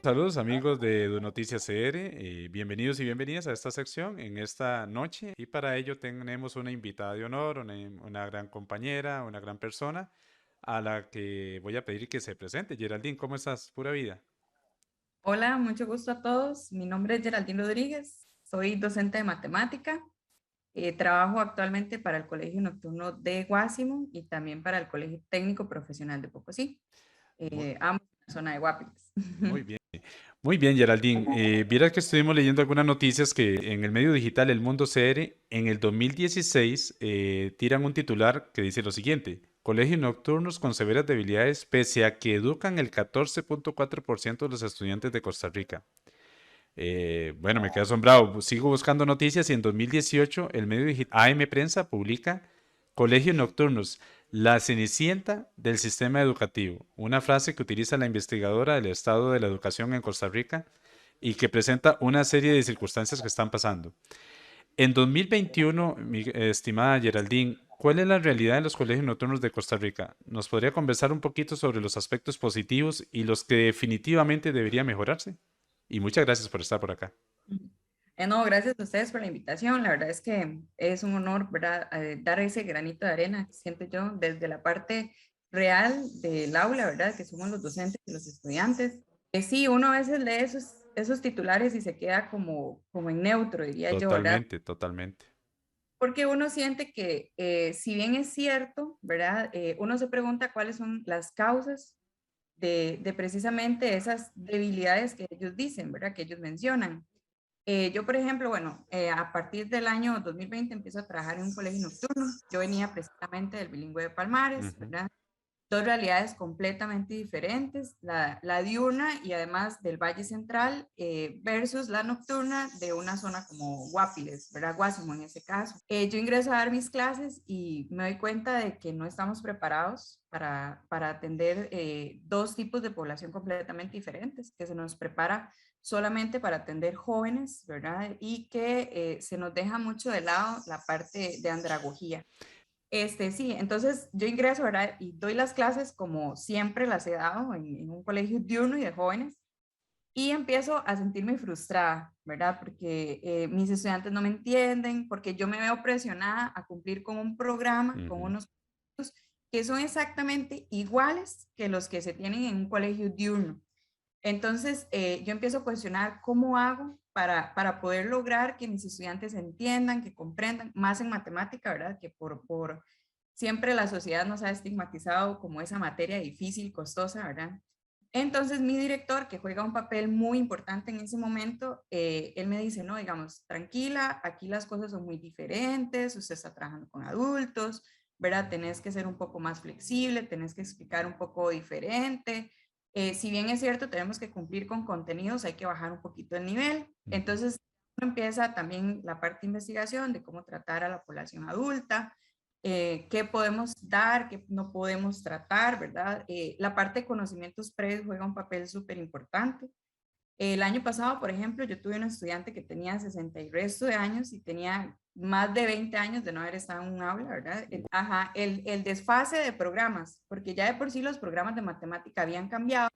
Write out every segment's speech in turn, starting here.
Saludos amigos de Noticias CR, bienvenidos y bienvenidas a esta sección en esta noche y para ello tenemos una invitada de honor, una gran compañera, una gran persona a la que voy a pedir que se presente. Geraldine, ¿cómo estás? Pura vida. Hola, mucho gusto a todos. Mi nombre es Geraldine Rodríguez, soy docente de matemática. Trabajo actualmente para el Colegio Nocturno de Guásimo y también para el Colegio Técnico Profesional de Pocosí, Muy, ambos en la zona de Guapiles. muy bien. Muy bien, Geraldine. Vieras que estuvimos leyendo algunas noticias que en el medio digital El Mundo CR en el 2016 tiran un titular que dice lo siguiente: Colegios nocturnos con severas debilidades pese a que educan el 14.4% de los estudiantes de Costa Rica. Bueno, me quedé asombrado. Sigo buscando noticias y en 2018 el medio digital AM Prensa publica Colegios nocturnos, la cenicienta del sistema educativo. Una frase que utiliza la investigadora del estado de la educación en Costa Rica y que presenta una serie de circunstancias que están pasando. En 2021, mi estimada Geraldine, ¿cuál es la realidad de los colegios nocturnos de Costa Rica? ¿Nos podría conversar un poquito sobre los aspectos positivos y los que definitivamente debería mejorarse? Y muchas gracias por estar por acá. No, gracias a ustedes por la invitación. La verdad es que es un honor, ¿verdad? Dar ese granito de arena, siento yo, desde la parte real del aula, ¿verdad? Que somos los docentes y los estudiantes. Sí, uno a veces lee esos titulares y se queda como en neutro, diría yo, ¿verdad? Totalmente, totalmente. Porque uno siente que, si bien es cierto, ¿verdad? Uno se pregunta cuáles son las causas de precisamente esas debilidades que ellos dicen, ¿verdad? Que ellos mencionan. Yo, por ejemplo, bueno, a partir del año 2020 empiezo a trabajar en un colegio nocturno. Yo venía precisamente del bilingüe de Palmares, Ujú. ¿verdad? Dos realidades completamente diferentes, la diurna y además del Valle Central versus la nocturna de una zona como Guapiles, ¿verdad? Guásimo en ese caso. Yo ingreso a dar mis clases y me doy cuenta de que no estamos preparados para atender dos tipos de población completamente diferentes, que se nos prepara solamente para atender jóvenes, ¿verdad? Y que se nos deja mucho de lado la parte de andragogía. Sí, entonces yo ingreso, ¿verdad? Y doy las clases como siempre las he dado en un colegio diurno y de jóvenes y empiezo a sentirme frustrada, ¿verdad? Porque mis estudiantes no me entienden, porque yo me veo presionada a cumplir con un programa, con Ujú. unos que son exactamente iguales que los que se tienen en un colegio diurno. Entonces, yo empiezo a cuestionar cómo hago para poder lograr que mis estudiantes entiendan, que comprendan, más en matemática, ¿verdad? Que por siempre la sociedad nos ha estigmatizado como esa materia difícil, costosa, ¿verdad? Entonces, mi director, que juega un papel muy importante en ese momento, él me dice, no, digamos, tranquila, aquí las cosas son muy diferentes, usted está trabajando con adultos, ¿verdad? Tenés que ser un poco más flexible, tenés que explicar un poco diferente. Si bien es cierto, tenemos que cumplir con contenidos, hay que bajar un poquito el nivel. Ujú. Entonces, empieza también la parte de investigación de cómo tratar a la población adulta, qué podemos dar, qué no podemos tratar, ¿verdad? La parte de conocimientos previos juega un papel súper importante. El año pasado, por ejemplo, yo tuve un estudiante que tenía 60 y resto de años y tenía más de 20 años de no haber estado en un aula, ¿verdad? Ajá, el desfase de programas, porque ya de por sí los programas de matemática habían cambiado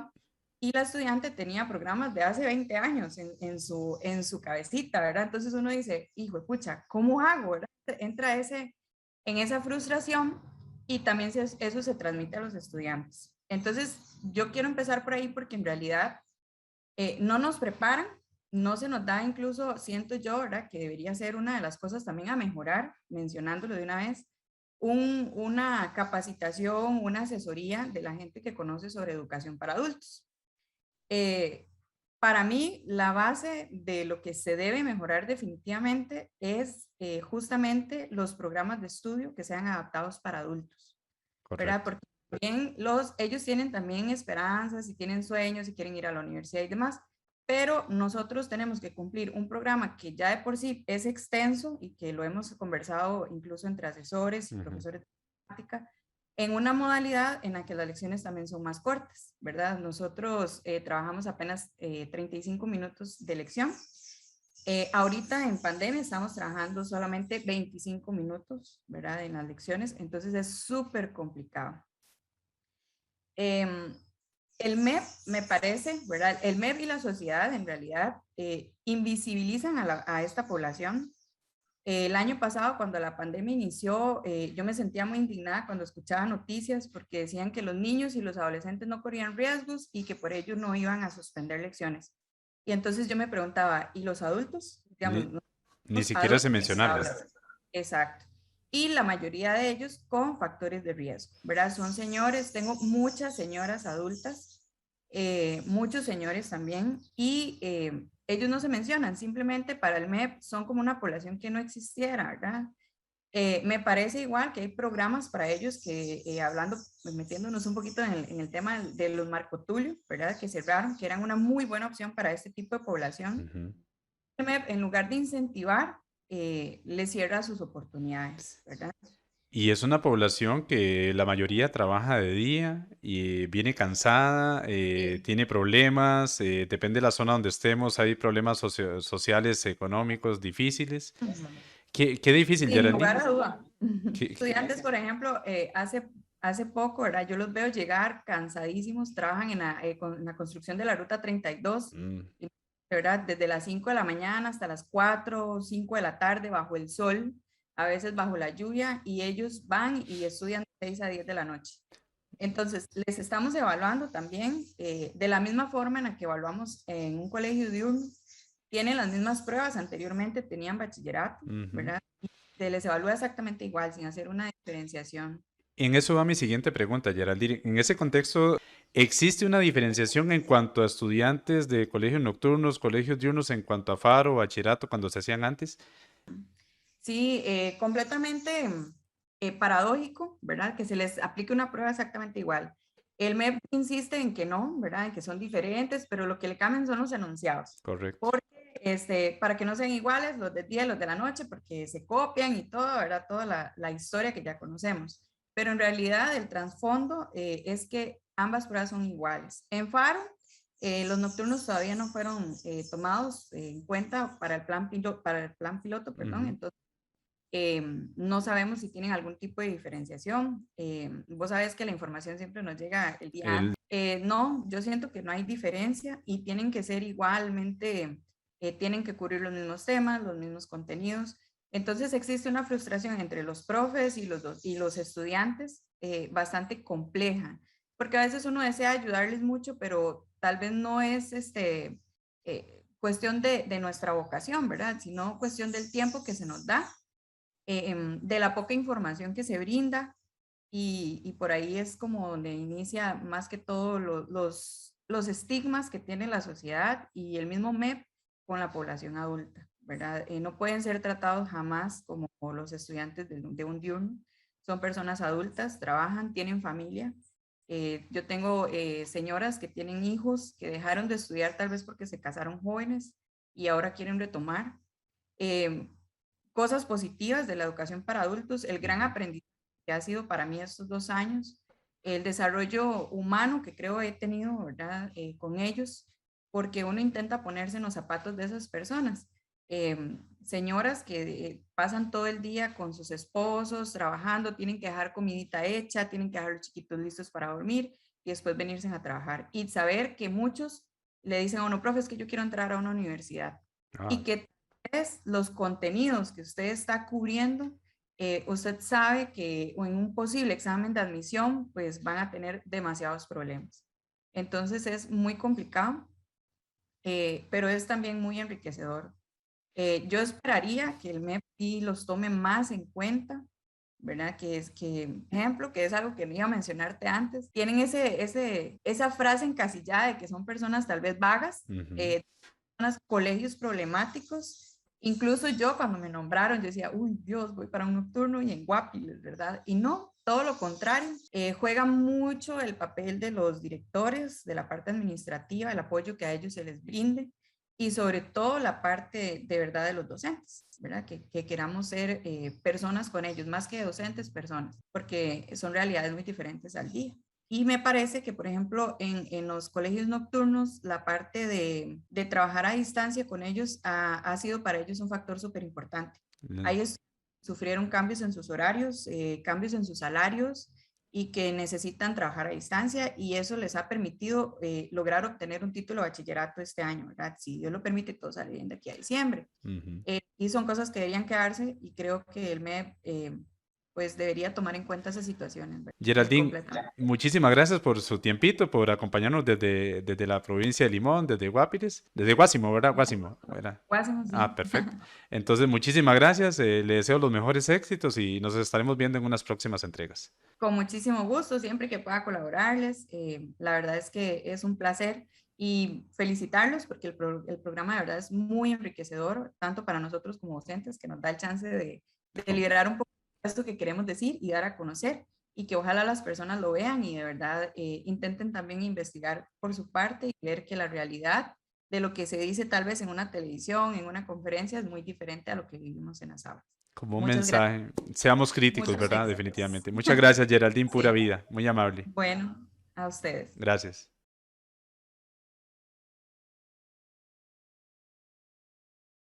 y la estudiante tenía programas de hace 20 años en su cabecita, ¿verdad? Entonces uno dice, hijo de pucha, ¿cómo hago, verdad? Entra en esa frustración y también eso se transmite a los estudiantes. Entonces, yo quiero empezar por ahí porque en realidad no nos preparan, no se nos da incluso, siento yo, ¿verdad? Que debería ser una de las cosas también a mejorar, mencionándolo de una vez, una capacitación, una asesoría de la gente que conoce sobre educación para adultos. Eh, para mí, la base de lo que se debe mejorar definitivamente es justamente los programas de estudio que sean adaptados para adultos, ¿verdad? Correcto. Porque bien ellos tienen también esperanzas y tienen sueños y quieren ir a la universidad y demás, pero nosotros tenemos que cumplir un programa que ya de por sí es extenso y que lo hemos conversado incluso entre asesores y Ujú. profesores de matemática, en una modalidad en la que las lecciones también son más cortas, ¿verdad? Nosotros trabajamos apenas 35 minutos de lección. Ahorita en pandemia estamos trabajando solamente 25 minutos, ¿verdad? En las lecciones, entonces es súper complicado. Em, El MEP me parece, ¿verdad? El MEP y la sociedad en realidad invisibilizan a esta población. El año pasado, cuando la pandemia inició, yo me sentía muy indignada cuando escuchaba noticias porque decían que los niños y los adolescentes no corrían riesgos y que por ello no iban a suspender lecciones. Y entonces yo me preguntaba, ¿y los adultos? Ni, Digamos, ni los siquiera se mencionarlo. adolescentes. Exacto. Y la mayoría de ellos con factores de riesgo, ¿verdad? Son señores, tengo muchas señoras adultas, muchos señores también, y ellos no se mencionan, simplemente para el MEP son como una población que no existiera, ¿verdad? Me parece igual que hay programas para ellos que, hablando, pues, metiéndonos un poquito en el tema de los Marco Tulio, ¿verdad? Que cerraron, que eran una muy buena opción para este tipo de población. Ujú. El MEP, en lugar de incentivar, le cierra sus oportunidades, ¿verdad? Y es una población que la mayoría trabaja de día y viene cansada, Sí. tiene problemas, depende de la zona donde estemos, hay problemas sociales, económicos difíciles. Ujú. Qué difícil, Sin lugar Geraldine. a duda. Qué- qué- Estudiantes, por ejemplo, hace poco, ¿verdad? Yo los veo llegar cansadísimos, trabajan en la construcción de la Ruta 32, mm, y, ¿verdad? Desde las 5 de la mañana hasta las 4 o 5 de la tarde bajo el sol, a veces bajo la lluvia, y ellos van y estudian de 6 a 10 de la noche. Entonces, les estamos evaluando también de la misma forma en la que evaluamos en un colegio diurno. Tienen las mismas pruebas, anteriormente tenían bachillerato, ujú. ¿verdad? Se les evalúa exactamente igual, sin hacer una diferenciación. En eso va mi siguiente pregunta, Geraldine. En ese contexto, ¿existe una diferenciación en cuanto a estudiantes de colegios nocturnos, colegios diurnos, en cuanto a faro, bachillerato, cuando se hacían antes? Sí, completamente paradójico, ¿verdad? Que se les aplique una prueba exactamente igual. El MEP insiste en que no, ¿verdad? En que son diferentes, pero lo que le cambian son los enunciados. Correcto. Porque, para que no sean iguales los de día y los de la noche, porque se copian y todo, ¿verdad? Toda la historia que ya conocemos. Pero en realidad el trasfondo es que ambas pruebas son iguales. En Faro, los nocturnos todavía no fueron tomados en cuenta para el plan piloto, perdón. Ujú. Entonces, no sabemos si tienen algún tipo de diferenciación. Vos sabes que la información siempre nos llega el día El, antes. No, yo siento que no hay diferencia y tienen que ser igualmente, tienen que cubrir los mismos temas, los mismos contenidos. Entonces existe una frustración entre los profes y los estudiantes bastante compleja, porque a veces uno desea ayudarles mucho, pero tal vez no es cuestión de nuestra vocación, ¿verdad? Sino cuestión del tiempo que se nos da, de la poca información que se brinda, y por ahí es como donde inicia más que todo los estigmas que tiene la sociedad y el mismo MEP con la población adulta, ¿verdad? No pueden ser tratados jamás como los estudiantes de un diurno. Son personas adultas, trabajan, tienen familia. Yo tengo señoras que tienen hijos que dejaron de estudiar tal vez porque se casaron jóvenes y ahora quieren retomar. Eh, Cosas positivas de la educación para adultos, el gran ujú. aprendizaje que ha sido para mí estos 2 años, el desarrollo humano que creo he tenido, ¿verdad? Con ellos, porque uno intenta ponerse en los zapatos de esas personas. Señoras que pasan todo el día con sus esposos, trabajando, tienen que dejar comidita hecha, tienen que dejar los chiquitos listos para dormir y después venirse a trabajar. Y saber que muchos le dicen a uno, profe, es que yo quiero entrar a una universidad. Ah, Y que los contenidos que usted está cubriendo, usted sabe que en un posible examen de admisión, pues van a tener demasiados problemas. Entonces es muy complicado, pero es también muy enriquecedor. Yo esperaría que el MEP los tome más en cuenta, ¿verdad? Ejemplo, que es algo que no iba a mencionarte antes, tienen esa frase encasillada de que son personas tal vez vagas, ujú. colegios problemáticos. Incluso yo cuando me nombraron, yo decía, uy, Dios, voy para un nocturno y en Guapiles, ¿verdad? Y no, todo lo contrario, juega mucho el papel de los directores, de la parte administrativa, el apoyo que a ellos se les brinde y sobre todo la parte de verdad de los docentes, ¿verdad? Que queramos ser personas con ellos, más que docentes, personas, porque son realidades muy diferentes al día. Y me parece que, por ejemplo, en los colegios nocturnos, la parte de trabajar a distancia con ellos ha sido para ellos un factor súper importante. Mm, Ahí sufrieron cambios en sus horarios, cambios en sus salarios, y que necesitan trabajar a distancia y eso les ha permitido lograr obtener un título de bachillerato este año, ¿verdad? Si Dios lo permite, todo sale bien de aquí a diciembre. Ujú. Y son cosas que deberían quedarse y creo que el MEP pues debería tomar en cuenta esas situaciones, ¿verdad? Geraldine, Completamente. muchísimas gracias por su tiempito, por acompañarnos desde la provincia de Limón, desde Guápiles, desde Guásimo, ¿verdad? Guásimo, ¿verdad? Guásimo, Ah, sí. perfecto. Entonces, muchísimas gracias, le deseo los mejores éxitos y nos estaremos viendo en unas próximas entregas. Con muchísimo gusto, siempre que pueda colaborarles. La verdad es que es un placer y felicitarlos porque el programa de verdad es muy enriquecedor, tanto para nosotros como docentes, que nos da el chance de liberar un poco esto que queremos decir y dar a conocer y que ojalá las personas lo vean y de verdad intenten también investigar por su parte y ver que la realidad de lo que se dice tal vez en una televisión, en una conferencia, es muy diferente a lo que vivimos en las aulas. Como un Muchas gracias, mensaje, seamos críticos, muchos ¿verdad? éxitos. Definitivamente. Muchas gracias, Geraldine, pura Sí. vida, muy amable. Bueno, a ustedes. Gracias.